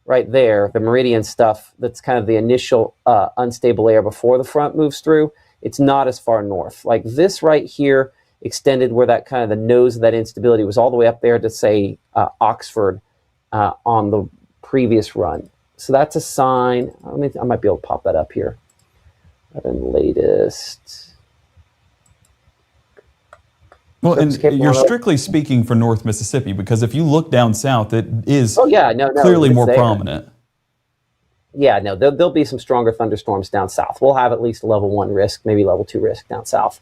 right there, the meridian stuff, that's kind of the initial unstable layer before the front moves through, it's not as far north. Like this right here extended where that kind of the nose of that instability was all the way up there to say Oxford on the previous run. So that's a sign. I might be able to pop that up here. And latest. Well, and you're strictly speaking for North Mississippi, because if you look down south, it is clearly more prominent. Yeah, no, there'll be some stronger thunderstorms down south. We'll have at least a level 1 risk, maybe level 2 risk down south.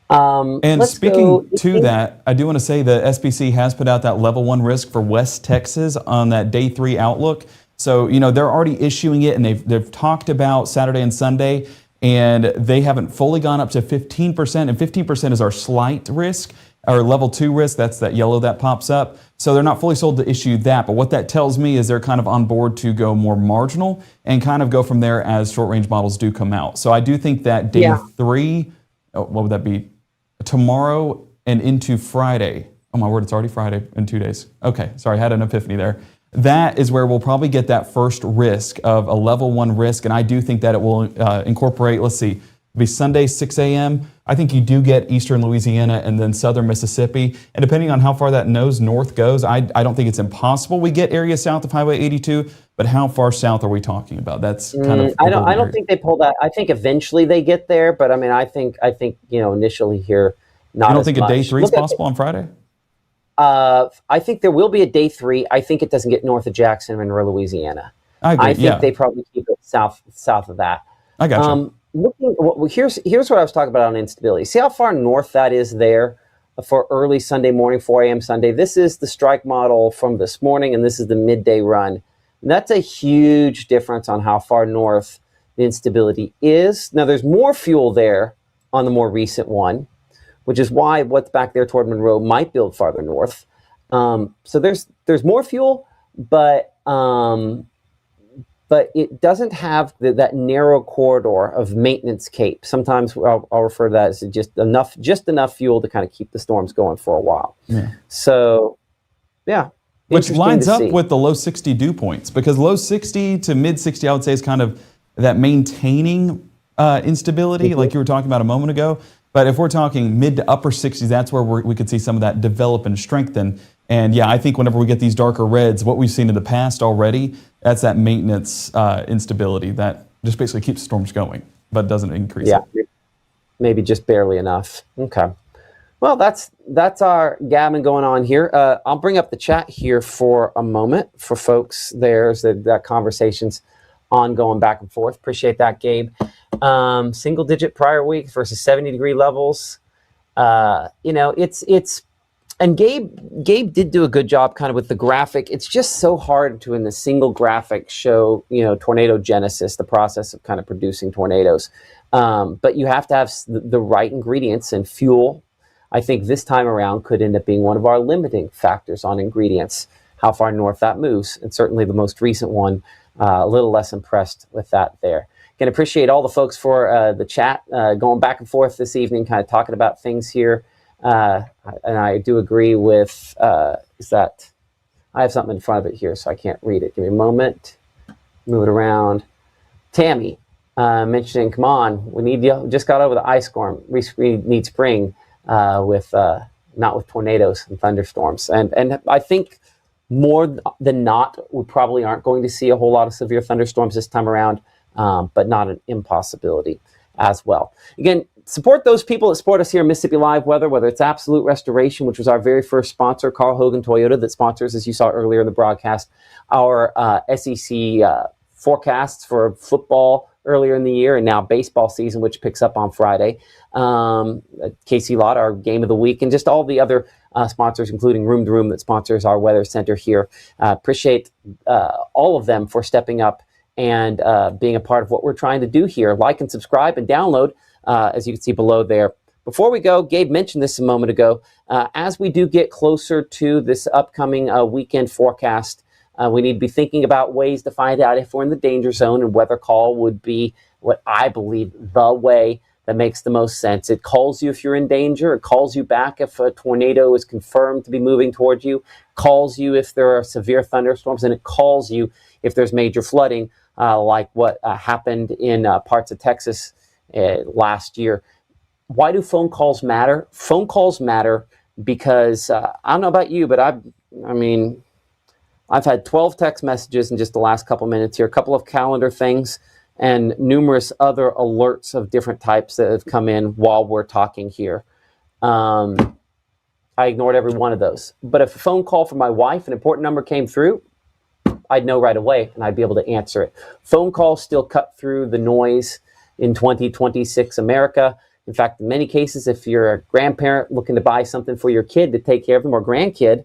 And speaking to that, I do want to say the SPC has put out that level 1 risk for West Texas on that day 3 outlook. So, they're already issuing it, and they've talked about Saturday and Sunday, and they haven't fully gone up to 15%, and 15% is our slight risk, or level 2 risk. That's that yellow that pops up. So they're not fully sold to issue that, but what that tells me is they're kind of on board to go more marginal and kind of go from there as short-range models do come out. So I do think that day 3, what would that be? Tomorrow and into Friday. Oh my word, it's already Friday in 2 days. Okay, sorry, I had an epiphany there. That is where we'll probably get that first risk of a level 1 risk, and I do think that it will incorporate, let's see, it'll be Sunday 6 a.m. I think you do get eastern Louisiana and then southern Mississippi, and depending on how far that nose north goes, I don't think it's impossible we get areas south of Highway 82, but how far south are we talking about? That's kind of I don't think they pull that. I think eventually they get there, but I mean, I think initially here, not as much. You don't think a day 3 is possible on Friday? I think there will be a day 3. I think it doesn't get north of Jackson, Monroe, Louisiana. I agree. I think they probably keep it south of that. I got you. Here's what I was talking about on instability. See how far north that is there for early Sunday morning, 4 a.m. Sunday. This is the strike model from this morning, and this is the midday run. And that's a huge difference on how far north the instability is. Now, there's more fuel there on the more recent one, which is why what's back there toward Monroe might build farther north. So there's more fuel, but it doesn't have that narrow corridor of maintenance cape. Sometimes I'll refer to that as just enough fuel to kind of keep the storms going for a while. Yeah. So, yeah. Which lines up with the low 60 dew points, because low 60 to mid 60, I would say, is kind of that maintaining instability, like you were talking about a moment ago. But if we're talking mid to upper 60s, that's where we could see some of that develop and strengthen. And yeah, I think whenever we get these darker reds, what we've seen in the past already, that's that maintenance instability that just basically keeps storms going, but doesn't increase it. Maybe just barely enough. Okay. Well, that's our gammon going on here. I'll bring up the chat here for a moment for folks. There's that conversation's ongoing back and forth. Appreciate that, Gabe. Single digit prior week versus 70-degree levels. It's and Gabe did do a good job kind of with the graphic. It's just so hard to, in the single graphic, show tornado genesis, the process of kind of producing tornadoes. But you have to have the right ingredients, and fuel, I think this time around, could end up being one of our limiting factors on ingredients, how far north that moves. And certainly the most recent one, a little less impressed with that there. Can appreciate all the folks for the chat going back and forth this evening, kind of talking about things here. And I do agree with, is that, I have something in front of it here, so I can't read it. Give me a moment. Move it around. Tammy mentioning, come on, we need you. Just got over the ice storm. We need spring not with tornadoes and thunderstorms. And I think more than not, we probably aren't going to see a whole lot of severe thunderstorms this time around, but not an impossibility as well. Again, support those people that support us here in Mississippi Live Weather, whether it's Absolute Restoration, which was our very first sponsor, Carl Hogan Toyota, that sponsors, as you saw earlier in the broadcast, our SEC forecasts for football earlier in the year, and now baseball season, which picks up on Friday. KC Lott, our game of the week, and just all the other sponsors, including Room to Room, that sponsors our weather center here. Appreciate all of them for stepping up and being a part of what we're trying to do here. Like and subscribe and download, as you can see below there, Before we go, Gabe mentioned this a moment ago. As we do get closer to this upcoming weekend forecast, we need to be thinking about ways to find out if we're in the danger zone, and weather call would be what I believe the way that makes the most sense. It calls you if you're in danger. It calls you back if a tornado is confirmed to be moving towards you, calls you if there are severe thunderstorms, and it calls you if there's major flooding, like what happened in parts of Texas last year. Why do phone calls matter? Phone calls matter because I don't know about you, but I've had 12 text messages in just the last couple minutes here, a couple of calendar things, and numerous other alerts of different types that have come in while we're talking here. I ignored every one of those. But if a phone call from my wife, an important number came through, I'd know right away and I'd be able to answer it. Phone calls still cut through the noise in 2026 America. In fact, in many cases, if you're a grandparent looking to buy something for your kid to take care of them, or grandkid,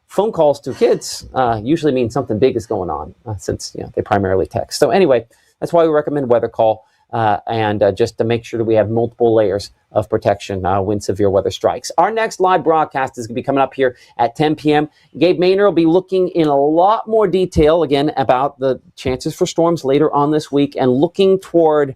phone calls to kids usually mean something big is going on, since they primarily text. So anyway, that's why we recommend weather call, and just to make sure that we have multiple layers of protection when severe weather strikes. Our next live broadcast is going to be coming up here at 10 p.m. Gabe Maynard will be looking in a lot more detail again about the chances for storms later on this week, and looking toward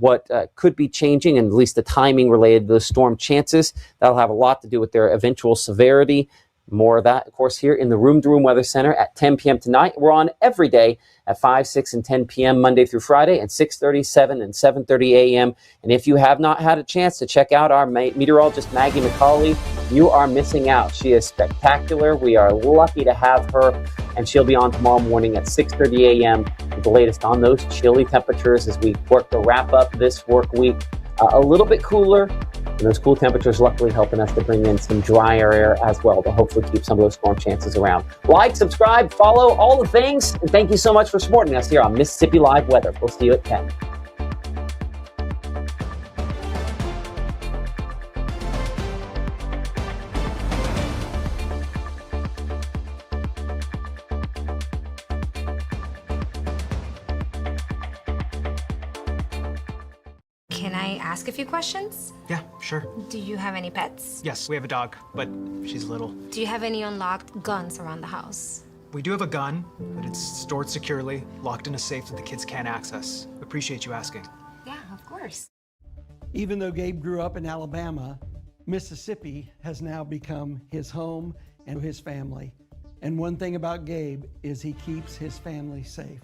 what could be changing, and at least the timing related to the storm chances. That'll have a lot to do with their eventual severity. More of that, of course, here in the Room to Room Weather Center at 10 p.m. tonight. We're on every day at 5, 6, and 10 p.m. Monday through Friday, and 6:30, 7, and 7:30 a.m. And if you have not had a chance to check out our meteorologist, Maggie McCauley, you are missing out. She is spectacular. We are lucky to have her, and she'll be on tomorrow morning at 6:30 a.m. with the latest on those chilly temperatures as we work to wrap up this work week a little bit cooler. And those cool temperatures luckily helping us to bring in some drier air as well to hopefully keep some of those storm chances around. Like, subscribe, follow, all the things. And thank you so much for supporting us here on Mississippi Live Weather. We'll see you at 10. Can I ask a few questions? Yeah, sure. Do you have any pets? Yes, we have a dog, but she's little. Do you have any unlocked guns around the house? We do have a gun, but it's stored securely, locked in a safe that the kids can't access. Appreciate you asking. Yeah, of course. Even though Gabe grew up in Alabama, Mississippi has now become his home and his family. And one thing about Gabe is he keeps his family safe.